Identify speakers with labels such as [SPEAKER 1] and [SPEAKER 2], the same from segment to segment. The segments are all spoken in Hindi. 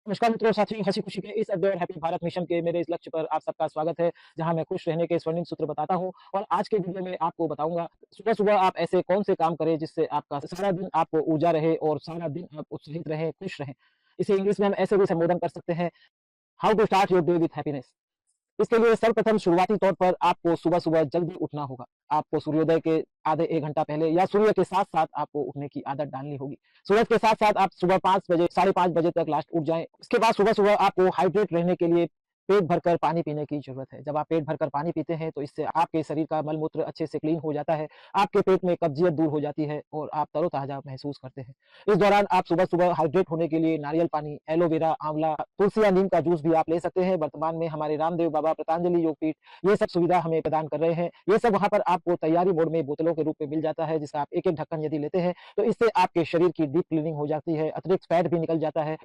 [SPEAKER 1] नमस्कार मित्रों, साथियों, हँसी खुशी के इस अड्डे और हैप्पी भारत मिशन के मेरे इस लक्ष्य पर आप सबका स्वागत है, जहाँ मैं खुश रहने के स्वर्णिम सूत्र बताता हूँ। और आज के वीडियो में आपको बताऊँगा, सुबह-सुबह आप ऐसे कौन से काम करें जिससे आपका सारा दिन आपको ऊर्जा रहे और सारा दिन आप उत्साहित रहें, खुश रहें। इसे इंग्लिश में हम ऐसे भी संबोधन कर सकते हैं, how to start your day with happiness. इसके लिए सर्वप्रथम शुरुआती तौर पर आपको सुबह-सुबह जल्दी उठना होगा। आपको सूर्योदय के आधे 1 घंटा पहले या सूर्य के साथ-साथ आपको उठने की आदत डालनी होगी। सूरज के साथ-साथ आप सुबह 5 बजे, साढ़े 5 बजे तक लास्ट उठ जाएँ। इसके बाद सुबह-सुबह आपको हाइड्रेट रहने के लिए पेट भरकर पानी पीने की ज़रूरत है। जब आप पेट भरकर पानी पीते हैं, तो इससे आपके शरीर का मल-मूत्र अच्छे से क्लीन हो जाता है, आपके पेट में कब्ज़ियत दूर हो जाती है और आप तरोताज़ा महसूस करते हैं। इस दौरान आप सुबह-सुबह हाइड्रेट होने के लिए नारियल पानी, एलोवेरा, आंवला, तुलसी या नीम का जूस भी आप ले सकते हैं। वर्तमान में हमारे रामदेव बाबा, पतंजलि योगपीठ ये सब सुविधा हमें प्रदान कर रहे हैं। ये सब वहाँ पर आपको तैयारी मोड में बोतलों के रूप में मिल जाता है, जिसका आप एक-एक ढक्कन यदि लेते हैं, तो इससे आपके शरीर की डीप क्लीनिंग हो जाती है, अतिरिक्त फैट भी निकल जाता है।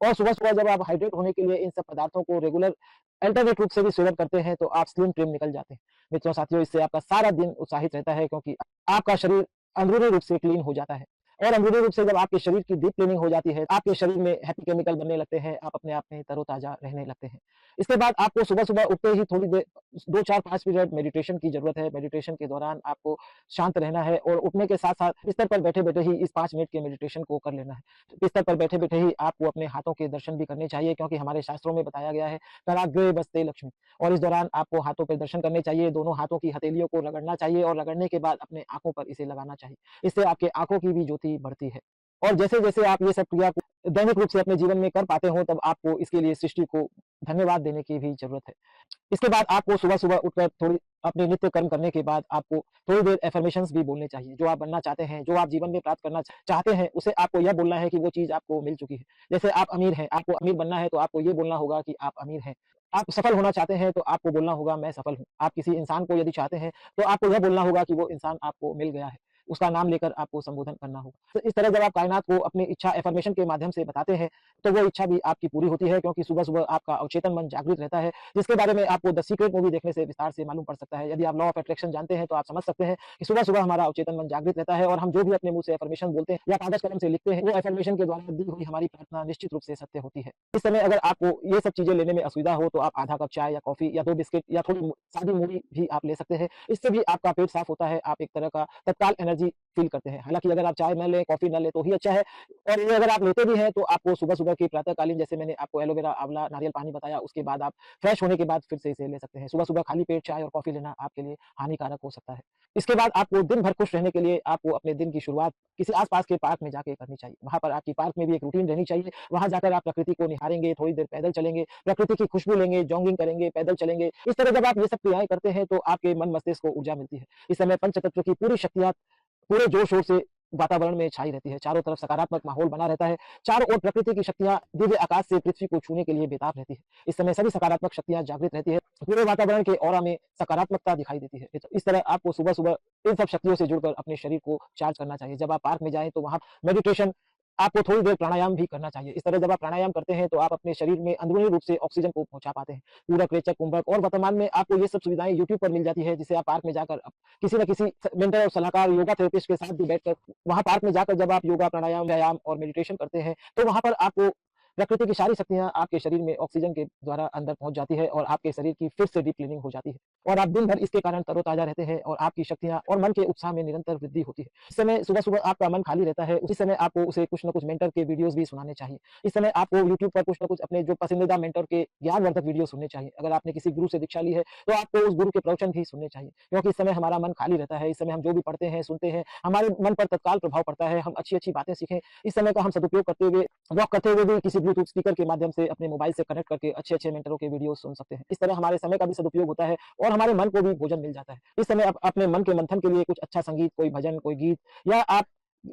[SPEAKER 1] और सुबह-सुबह जब आप हाइड्रेट होने के लिए इन सब पदार्थों को रेगुलर अल्टरनेट रूप से भी सेवन करते हैं, तो आप स्लिम ट्रिम निकल जाते हैं। मित्रों, साथियों, इससे आपका सारा दिन उत्साहित रहता है, क्योंकि आपका शरीर अंदरूनी रूप से क्लीन हो जाता है। और अंदरूनी रूप से जब आपके शरीर की डीप क्लीनिंग हो जाती है, आपके शरीर में हैप्पी केमिकल बनने लगते हैं, आप अपने आप में तरोताज़ा रहने लगते हैं। इसके बाद आपको सुबह-सुबह उठते ही थोड़ी देर 2, 4, 5 मिनट मेडिटेशन की ज़रूरत है। मेडिटेशन के दौरान आपको शांत रहना है और उठने के साथ-साथ बिस्तर पर बैठे-बैठे ही इस 5 मिनट के मेडिटेशन को कर लेना है। बिस्तर पर बैठे-बैठे ही आपको अपने हाथों के दर्शन भी करने चाहिए, क्योंकि हमारे शास्त्रों में बताया गया है, कराग्रे बस्ते लक्ष्मी। और इस दौरान आपको हाथों पे दर्शन करने चाहिए, दोनों हाथों की हथेलियों को रगड़ना चाहिए और रगड़ने के बाद अपने आँखों पर इसे लगाना चाहिए। इससे आपके आँखों की भी ज्योति बढ़ती है। और जैसे-जैसे आप ये सब क्रिया को दैनिक रूप से अपने जीवन में कर पाते हो, तब आपको इसके लिए सृष्टि को धन्यवाद देने की भी ज़रूरत है। इसके बाद आपको सुबह-सुबह उठकर थोड़ी अपने नित्य कर्म करने के बाद आपको थोड़ी देर अफ़र्मेशंस भी बोलने चाहिए। जो आप बनना चाहते हैं, जो आप जीवन में प्राप्त करना चाहते हैं, उसे आपको यह बोलना है कि वो चीज़ आपको मिल चुकी है। जैसे आप अमीर हैं, आपको अमीर बनना है, तो आपको ये बोलना होगा कि आप अमीर हैं। आप सफल होना चाहते हैं, तो आपको बोलना होगा, मैं सफल हूँ। आप किसी इंसान को यदि चाहते हैं, तो आपको यह बोलना होगा कि वो इंसान आपको मिल गया है। उसका नाम लेकर आपको संबोधन करना होगा। तो इस तरह जब आप कायनात को अपनी इच्छा अफ़र्मेशन के माध्यम से बताते हैं, तो वो इच्छा भी आपकी पूरी होती है, क्योंकि सुबह-सुबह आपका अवचेतन मन जागृत रहता है, जिसके बारे में आपको द सीक्रेट मूवी देखने से विस्तार से मालूम पड़ सकता है। यदि आप लॉ ऑफ अट्रैक्शन जानते हैं, तो आप समझ सकते हैं कि सुबह-सुबह हमारा अवचेतन मन जागृत रहता है और हम जो भी अपने मुँह से अफ़र्मेशन बोलते हैं या कागज़ कलम से लिखते हैं, वो अफ़र्मेशन के द्वारा दी हुई हमारी प्रार्थना निश्चित रूप से सत्य होती है। इस समय अगर आपको ये सब चीज़ें लेने में असुविधा हो, तो आप आधा कप चाय या कॉफ़ी या 2 बिस्किट या थोड़ी सादी मूढ़ी भी आप ले सकते हैं। इससे भी आपका पेट साफ होता है, आप एक तरह का तत्काल एनर्जी फ़ील करते हैं। हालाँकि अगर आप चाय ना लें, कॉफ़ी ना लें, तो ही अच्छा है। और ये अगर आप लेते भी हैं, तो आपको सुबह-सुबह की प्रातःकालीन, जैसे मैंने आपको एलोवेरा, आंवला, नारियल पानी बताया, उसके बाद आप फ्रेश होने के बाद फिर से इसे ले सकते हैं। सुबह-सुबह खाली पेट चाय और कॉफ़ी लेना आपके लिए हानिकारक हो सकता है। इसके बाद आपको दिन भर खुश रहने के लिए आपको अपने दिन की शुरुआत किसी आस-पास के पार्क में जाके करनी चाहिए। वहाँ पर आपकी पार्क में भी एक रूटीन रहनी चाहिए। वहाँ जाकर आप प्रकृति को निहारेंगे, थोड़ी देर पैदल चलेंगे, प्रकृति की खुशबू लेंगे, जॉगिंग करेंगे, पैदल चलेंगे। इस तरह जब आप ये सब क्रियाएँ करते हैं, तो आपके मन मस्तिष्क को ऊर्जा मिलती है। इस समय पंचतत्व की पूरी शक्तियाँ पूरे जोर-शोर से वातावरण में छाई रहती है। चारों तरफ सकारात्मक माहौल बना रहता है। चारों ओर प्रकृति की शक्तियाँ दिव्य आकाश से पृथ्वी को छूने के लिए बेताब रहती है। इस समय सभी सकारात्मक शक्तियाँ जागृत रहती है। पूरे वातावरण के ऑरा में सकारात्मकता दिखाई देती है। इस तरह आपको सुबह-सुबह इन सब शक्तियों से जुड़कर अपने शरीर को चार्ज करना चाहिए। जब आप पार्क में जाएँ, तो वहाँ मेडिटेशन, आपको थोड़ी देर प्राणायाम भी करना चाहिए। इस तरह जब आप प्राणायाम करते हैं, तो आप अपने शरीर में अंदरूनी रूप से ऑक्सीजन को पहुँचा पाते हैं। पूरक, रेचक, कुंभक, और वर्तमान में आपको ये सब सुविधाएँ यूट्यूब पर मिल जाती है, जिसे आप पार्क में जाकर किसी न किसी मेंटर और सलाहकार योगा थेरेपिस्ट के साथ भी बैठकर वहाँ पार्क में जाकर जब आप योगा, प्राणायाम, व्यायाम और मेडिटेशन करते हैं, तो वहाँ पर आपको प्रकृति की सारी शक्तियाँ आपके शरीर में ऑक्सीजन के द्वारा अंदर पहुँच जाती है और आपके शरीर की फिर से डीप क्लीनिंग हो जाती है। और आप दिन भर इसके कारण तरोताज़ा रहते हैं और आपकी शक्तियाँ और मन के उत्साह में निरंतर वृद्धि होती है। इस समय सुबह-सुबह आपका मन खाली रहता है, उसी समय आपको उसे कुछ न कुछ मेंटर के वीडियोज़ भी सुनाने चाहिए। इस समय आपको यूट्यूब पर कुछ न कुछ अपने जो पसंदीदा मेंटर के ज्ञानवर्धक वीडियो सुनने चाहिए। अगर आपने किसी गुरु से दीक्षा ली है, तो आपको उस गुरु के प्रवचन भी सुनने चाहिए, क्योंकि इस समय हमारा मन खाली रहता है। इस समय हम जो भी पढ़ते हैं, सुनते हैं, हमारे मन पर तत्काल प्रभाव पड़ता है। हम अच्छी-अच्छी बातें सीखें। इस समय का हम सदुपयोग करते हुए, वॉक करते हुए भी किसी ब्लूटूथ स्पीकर के माध्यम से अपने मोबाइल से कनेक्ट करके अच्छे-अच्छे मेंटरों के वीडियो सुन सकते हैं। इस तरह हमारे समय का भी सदुपयोग होता है और हमारे मन को भी भोजन मिल जाता है। इस समय आप अपने मन के मंथन के लिए कुछ अच्छा संगीत, कोई भजन, कोई गीत, या आप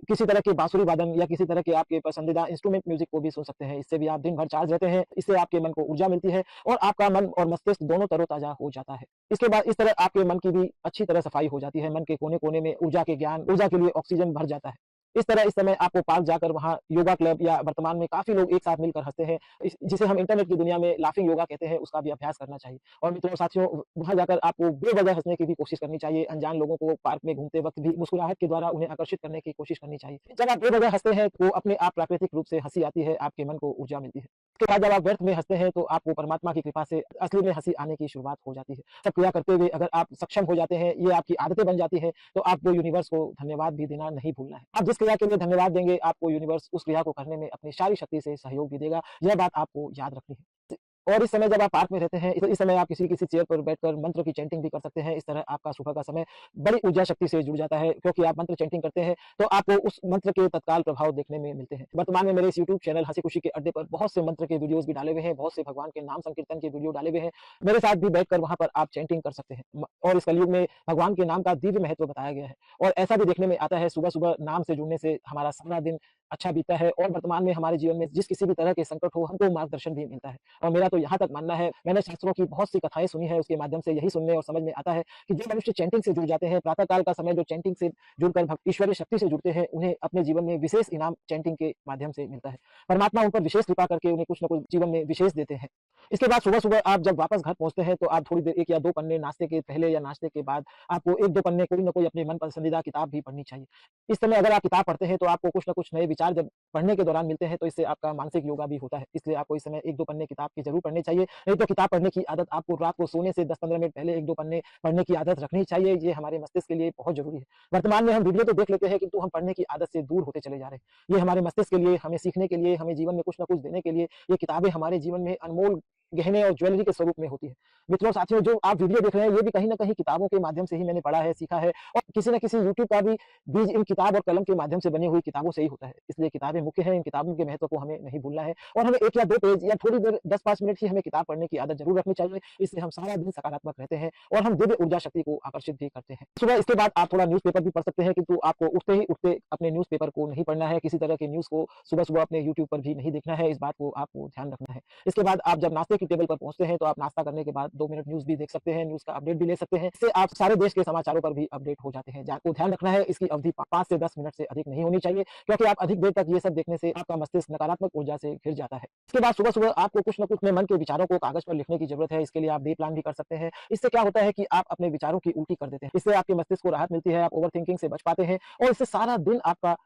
[SPEAKER 1] किसी तरह के बांसुरी वादन या किसी तरह के आपके पसंदीदा इंस्ट्रूमेंट म्यूजिक को भी सुन सकते हैं। इससे भी आप दिन भर चार्ज रहते हैं। इससे आपके मन को ऊर्जा मिलती है और आपका मन और मस्तिष्क दोनों तरोताजा हो जाता है। इसके बाद इस तरह आपके मन की भी अच्छी तरह सफाई हो जाती है। मन के कोने-कोने में ऊर्जा के ज्ञान, ऊर्जा के लिए ऑक्सीजन भर जाता है। इस तरह इस समय आपको पार्क जाकर वहाँ योगा क्लब, या वर्तमान में काफ़ी लोग एक साथ मिलकर हँसते हैं, जिसे हम इंटरनेट की दुनिया में लाफिंग योगा कहते हैं, उसका भी अभ्यास करना चाहिए। और मित्रों, साथियों, वहाँ जाकर आपको बेवजह हँसने की भी कोशिश करनी चाहिए। अनजान लोगों को पार्क में घूमते वक़्त भी मुस्कुराहट के द्वारा उन्हें आकर्षित करने की कोशिश करनी चाहिए। जब आप बेवजह हँसते हैं, तो अपने आप प्राकृतिक रूप से हँसी आती है, आपके मन को ऊर्जा मिलती है। उसके बाद जब आप व्यर्थ में हँसते हैं, तो आपको परमात्मा की कृपा से असली में हँसी आने की शुरुआत हो जाती है। सब क्रिया करते हुए अगर आप सक्षम हो जाते हैं, ये आपकी आदतें बन जाती हैं, तो आपको यूनिवर्स को धन्यवाद भी देना नहीं भूलना है। आप जिस क्रिया के लिए धन्यवाद देंगे, आपको यूनिवर्स उस क्रिया को करने में अपनी सारी शक्ति से सहयोग भी देगा। यह बात आपको याद रखनी है। और इस समय जब आप पार्क में रहते हैं, इस समय आप किसी-किसी चेयर पर बैठकर मंत्र की चैंटिंग भी कर सकते हैं। इस तरह आपका सुबह का समय बड़ी ऊर्जा शक्ति से जुड़ जाता है, क्योंकि आप मंत्र चैंटिंग करते हैं, तो आपको उस मंत्र के तत्काल प्रभाव देखने में मिलते हैं। वर्तमान में मेरे इस यूट्यूब चैनल हँसी-खुशी के अड्डे पर बहुत से मंत्र के वीडियोज़ भी डाले हुए हैं, बहुत से भगवान के नाम संकीर्तन के वीडियो डाले हुए हैं। मेरे साथ भी बैठकर वहाँ पर आप चैंटिंग कर सकते हैं। और इस कलयुग में भगवान के नाम का दिव्य महत्व बताया गया है। और ऐसा भी देखने में आता है, सुबह-सुबह नाम से जुड़ने से हमारा सारा दिन अच्छा बीतता है, और वर्तमान में हमारे जीवन में जिस किसी भी तरह के संकट हो, हमको मार्गदर्शन भी मिलता है। और मेरा तो यहाँ तक मानना है, मैंने शास्त्रों की बहुत सी कथाएँ सुनी है, उसके माध्यम से यही सुनने और समझ में आता है कि जो मनुष्य चैंटिंग से जुड़ जाते हैं, प्रातः काल का समय जो चैंटिंग से जुड़कर ईश्वरीय शक्ति से जुड़ते हैं, उन्हें अपने जीवन में विशेष इनाम चैंटिंग के माध्यम से मिलता है। परमात्मा उन पर विशेष कृपा करके उन्हें कुछ न कुछ जीवन में विशेष देते हैं। इसके बाद सुबह-सुबह आप जब वापस घर पहुँचते हैं, तो आप थोड़ी देर 1 या 2 पन्ने नाश्ते के पहले या नाश्ते के बाद आपको 1-2 पन्ने कोई न कोई अपनी मन पसंदीदा किताब भी पढ़नी चाहिए। इस समय अगर आप किताब पढ़ते हैं, तो आपको कुछ न कुछ नए विचार जब पढ़ने के दौरान मिलते हैं, तो इससे आपका मानसिक योगा भी होता है। इसलिए आपको इस समय 1-2 पन्ने किताब के ज़रूर पढ़ने चाहिए। नहीं तो किताब पढ़ने की आदत आपको रात को सोने से 10-15 मिनट पहले 1-2 पन्ने पढ़ने की आदत रखनी चाहिए। ये हमारे मस्तिष्क के लिए बहुत ज़रूरी है। वर्तमान में हम वीडियो तो देख लेते हैं, किंतु हम पढ़ने की आदत से दूर होते चले जा रहे हैं। ये हमारे मस्तिष्क के लिए, हमें सीखने के लिए, हमें जीवन में कुछ न कुछ देने के लिए, ये किताबें हमारे जीवन में अनमोल गहने और ज्वेलरी के स्वरूप में होती है। मित्रों, साथियों, जो आप वीडियो देख रहे हैं, ये भी कहीं न कहीं किताबों के माध्यम से ही मैंने पढ़ा है, सीखा है, और किसी न किसी यूट्यूब का भी बीज इन किताब और कलम के माध्यम से बनी हुई किताबों से ही होता है। इसलिए किताबें मुख्य हैं, इन किताबों के महत्व को हमें नहीं भूलना है, और हमें 1 या 2 पेज या थोड़ी देर 10-5 मिनट ही हमें किताब पढ़ने की आदत ज़रूर रखनी चाहिए। इससे हम सारा दिन सकारात्मक रहते हैं, और हम दिव्य ऊर्जा शक्ति को आकर्षित भी करते हैं। सुबह इसके बाद आप थोड़ा न्यूज़पेपर भी पढ़ सकते हैं, किंतु आपको उठते अपने न्यूज़पेपर को नहीं पढ़ना है, किसी तरह की न्यूज़ को सुबह-सुबह अपने यूट्यूब पर भी नहीं देखना है, इस बात को आपको ध्यान रखना है। इसके बाद आप जब नाश्ते की टेबल पर पहुँचते हैं, तो आप नाश्ता करने के बाद 2 मिनट न्यूज़ भी देख सकते हैं, न्यूज़ का अपडेट भी ले सकते हैं। इससे आप सारे देश के समाचारों पर भी अपडेट हो जाते हैं। आपको ध्यान रखना है, इसकी अवधि 5 से 10 मिनट से अधिक नहीं होनी चाहिए, क्योंकि आप अधिक देर तक ये सब देखने से आपका मस्तिष्क नकारात्मक ऊर्जा से घिर जाता है। इसके बाद सुबह-सुबह आपको कुछ न कुछ अपने मन के विचारों को कागज़ पर लिखने की ज़रूरत है। इसके लिए आप डे प्लान भी कर सकते हैं। इससे क्या होता है कि आप अपने विचारों की उल्टी कर देते हैं। इससे आपके मस्तिष्क को राहत मिलती है, आप ओवरथिंकिंग से बच पाते हैं, और इससे सारा दिन आपका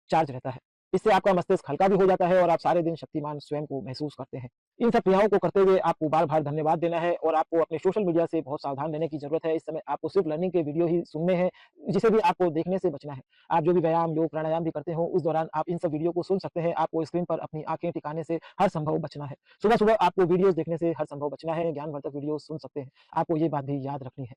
[SPEAKER 1] चार्ज रहता है। इससे आपका मस्तिष्क हल्का भी हो जाता है, और आप सारे दिन शक्तिमान स्वयं को महसूस करते हैं। इन सब क्रियाओं को करते हुए आपको बार-बार धन्यवाद देना है, और आपको अपने सोशल मीडिया से बहुत सावधान रहने की ज़रूरत है। इस समय आपको सिर्फ़ लर्निंग के वीडियो ही सुनने हैं, जिसे भी आपको देखने से बचना है। आप जो भी व्यायाम, योग, प्राणायाम भी करते हो, उस दौरान आप इन सब वीडियो को सुन सकते हैं। आपको स्क्रीन पर अपनी आँखें टिकाने से हर संभव बचना है। सुबह-सुबह आपको वीडियोज़ देखने से हर संभव बचना है, ज्ञानवर्धक वीडियोज़ सुन सकते हैं। आपको ये बात भी याद रखनी है।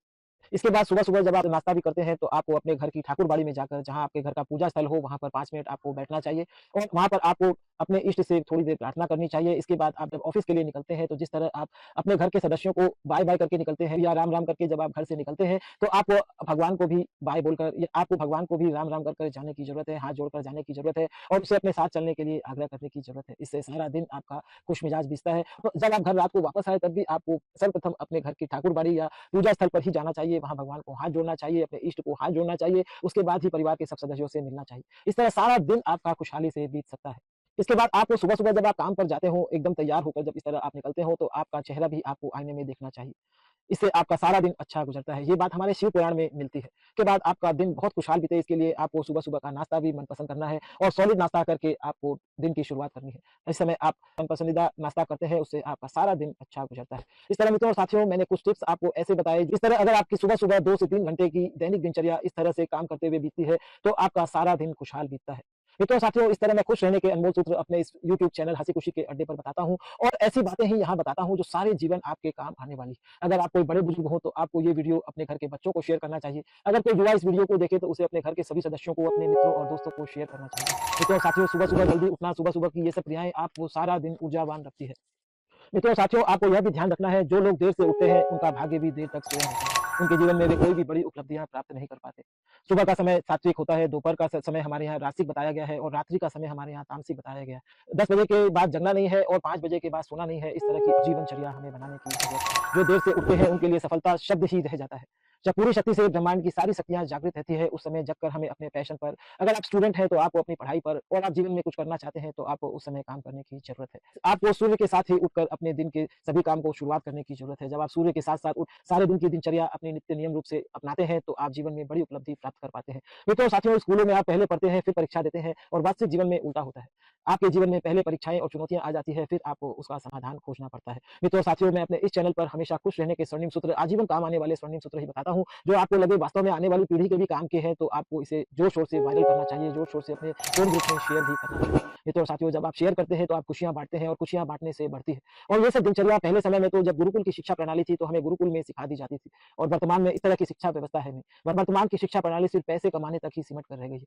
[SPEAKER 1] इसके बाद सुबह-सुबह जब आप नाश्ता भी करते हैं, तो आपको अपने घर की ठाकुरबाड़ी में जाकर, जहाँ आपके घर का पूजा स्थल हो, वहाँ पर 5 मिनट आपको बैठना चाहिए, और वहाँ पर आपको अपने इष्ट से थोड़ी देर प्रार्थना करनी चाहिए। इसके बाद आप जब ऑफ़िस के लिए निकलते हैं, तो जिस तरह आप अपने घर के सदस्यों को बाय-बाय करके निकलते हैं, या राम-राम करके जब आप घर से निकलते हैं, तो आपको भगवान को भी बाय बोलकर, या आपको भगवान को भी राम-राम कर कर जाने की ज़रूरत है, हाथ जोड़कर जाने की ज़रूरत है, और उसे अपने साथ चलने के लिए आग्रह करने की ज़रूरत है। इससे सारा दिन आपका खुशमिजाज बीतता है। तो जब आप घर रात को वापस आए, तब भी आपको सर्वप्रथम अपने घर की ठाकुरबाड़ी या पूजा स्थल पर ही जाना चाहिए, वहाँ भगवान को हाथ जोड़ना चाहिए, अपने इष्ट को हाथ जोड़ना चाहिए, उसके बाद ही परिवार के सब सदस्यों से मिलना चाहिए। इस तरह सारा दिन आपका खुशहाली से बीत सकता है। इसके बाद आपको सुबह-सुबह जब आप काम पर जाते हो, एकदम तैयार होकर जब इस तरह आप निकलते हो, तो आपका चेहरा भी आपको आईने में देखना चाहिए। इससे आपका सारा दिन अच्छा गुज़रता है। ये बात हमारे शिव पुराण में मिलती है। उसके बाद आपका दिन बहुत खुशहाल बीते, इसके लिए आपको सुबह-सुबह का नाश्ता भी मनपसंद करना है, और सॉलिड नाश्ता करके आपको दिन की शुरुआत करनी है। इस समय आप मन पसंदीदा नाश्ता करते हैं, उससे आपका सारा दिन अच्छा गुज़रता है। इस तरह मित्रों और साथियों, मैंने कुछ टिप्स आपको ऐसे बताए, जिस तरह अगर आपकी सुबह-सुबह 2 से 3 घंटे की दैनिक दिनचर्या इस तरह से काम करते हुए बीतती है, तो आपका सारा दिन खुशहाल बीतता है। मित्रों साथियों, इस तरह मैं खुश रहने के अनमोल सूत्र अपने इस यूट्यूब चैनल हँसी-खुशी के अड्डे पर बताता हूँ, और ऐसी बातें ही यहाँ बताता हूँ जो सारे जीवन आपके काम आने वाली है। अगर आप कोई बड़े-बुजुर्ग हो, तो आपको ये वीडियो अपने घर के बच्चों को शेयर करना चाहिए। अगर कोई युवा इस वीडियो को देखे, तो उसे अपने घर के सभी सदस्यों को, अपने मित्रों और दोस्तों को शेयर करना चाहिए। मित्रों साथियों, सुबह-सुबह जल्दी उठना, सुबह-सुबह की ये सब क्रियाएँ आपको सारा दिन ऊर्जावान रखती है। मित्रों साथियों, आपको यह भी ध्यान रखना है, जो लोग देर से उठते हैं, उनका भाग्य भी देर तक सोया होता है। उनके जीवन में वे कोई भी बड़ी उपलब्धियाँ प्राप्त नहीं कर पाते। सुबह का समय सात्विक होता है, दोपहर का समय हमारे यहाँ रासिक बताया गया है, और रात्रि का समय हमारे यहाँ तामसिक बताया गया है। 10 बजे के बाद जगना नहीं है, और 5 बजे के बाद सोना नहीं है। इस तरह की जीवनचर्या हमें बनाने की ज़रूरत है। जो देर से उठते हैं, उनके लिए सफलता शब्द ही रह जाता है। जब पूरी शक्ति से ब्रह्मांड की सारी शक्तियाँ जागृत रहती है, उस समय जगकर हमें अपने पैशन पर, अगर आप स्टूडेंट हैं तो आपको अपनी पढ़ाई पर और आप जीवन में कुछ करना चाहते हैं तो आपको उस समय काम करने की ज़रूरत है। आपको सूर्य के साथ ही उठकर अपने दिन के सभी काम को शुरुआत करने की ज़रूरत है। जब आप सूर्य के साथ-साथ उठ सारे दिन की दिनचर्या अपने नित्य नियम रूप से अपनाते हैं, तो आप जीवन में बड़ी उपलब्धि प्राप्त कर पाते हैं। मित्रों और साथियों, स्कूलों में आप पहले पढ़ते हैं, फिर परीक्षा देते हैं और वास्तविक जीवन में उल्टा होता है। आपके जीवन में पहले परीक्षाएँ और चुनौतियाँ आ जाती है, फिर आपको उसका समाधान खोजना पड़ता है। मित्रों और साथियों, मैं अपने इस चैनल पर हमेशा खुश रहने के स्वर्णिम सूत्र, आजीवन काम आने वाले स्वर्णिम सूत्र ही बताता हूँ। जो आपको लगे वास्तव में आने वाली पीढ़ी के भी काम के हैं, तो आपको इसे जोर-शोर से वायरल करना चाहिए, जोर-शोर से अपने फ़ोन ग्रुप में शेयर भी करना चाहिए। मित्रों और साथियों, जब आप शेयर करते हैं, तो आप खुशियाँ बाँटते हैं और खुशियाँ बाँटने से बढ़ती है। और ये सब दिनचर्या पहले समय में तो जब गुरुकुल की शिक्षा प्रणाली थी, तो हमें गुरुकुल में सिखा दी जाती थी और वर्तमान में इस तरह की शिक्षा व्यवस्था है नहीं। वर्तमान की शिक्षा प्रणाली सिर्फ़ पैसे कमाने तक ही सिमट कर रह गई है।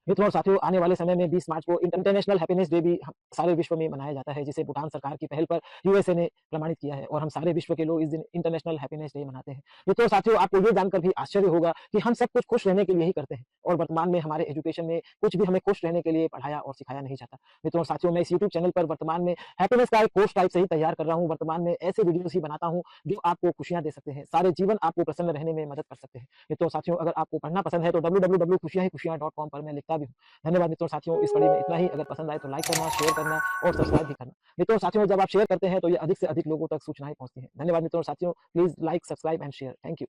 [SPEAKER 1] मित्रों और साथियों, आने वाले समय में 20 मार्च को इंटरनेशनल हैप्पीनेस डे भी सारे विश्व में मनाया जाता है, जिसे भूटान सरकार की पहल पर यूएसए ने प्रमाणित किया है और हम सारे विश्व के लोग इस दिन इंटरनेशनल हैप्पीनेस डे मनाते हैं। मित्रों और साथियों, आपको ये जानकर भी आश्चर्य होगा कि हम सब कुछ खुश रहने के लिए ही करते हैं और वर्तमान में हमारे एजुकेशन में कुछ भी हमें खुश रहने के लिए पढ़ाया और सिखाया नहीं जाता। मित्रों और साथियों, मैं इस यूट्यूब चैनल पर वर्तमान में हैप्पीनेस का एक कोर्स टाइप से ही तैयार कर रहा हूँ। वर्तमान में ऐसे वीडियोज़ ही बनाता हूँ जो आपको खुशियाँ दे सकते हैं, सारे जीवन आपको प्रसन्न रहने में मदद कर सकते हैं। मित्रों और साथियों, अगर आपको पढ़ना पसंद है तो www.खुशियाँ-ही-खुशियाँ.com पर मैं लिखता भी हूँ। धन्यवाद मित्रों साथियों, इस कड़ी में इतना ही। अगर पसंद आए तो लाइक करना, शेयर करना और सब्सक्राइब भी करना। मित्रों साथियों, जब आप शेयर करते हैं तो ये अधिक से अधिक लोगों तक सूचनाएँ पहुँचती हैं। धन्यवाद मित्रों साथियों, please like, subscribe and share. Thank you.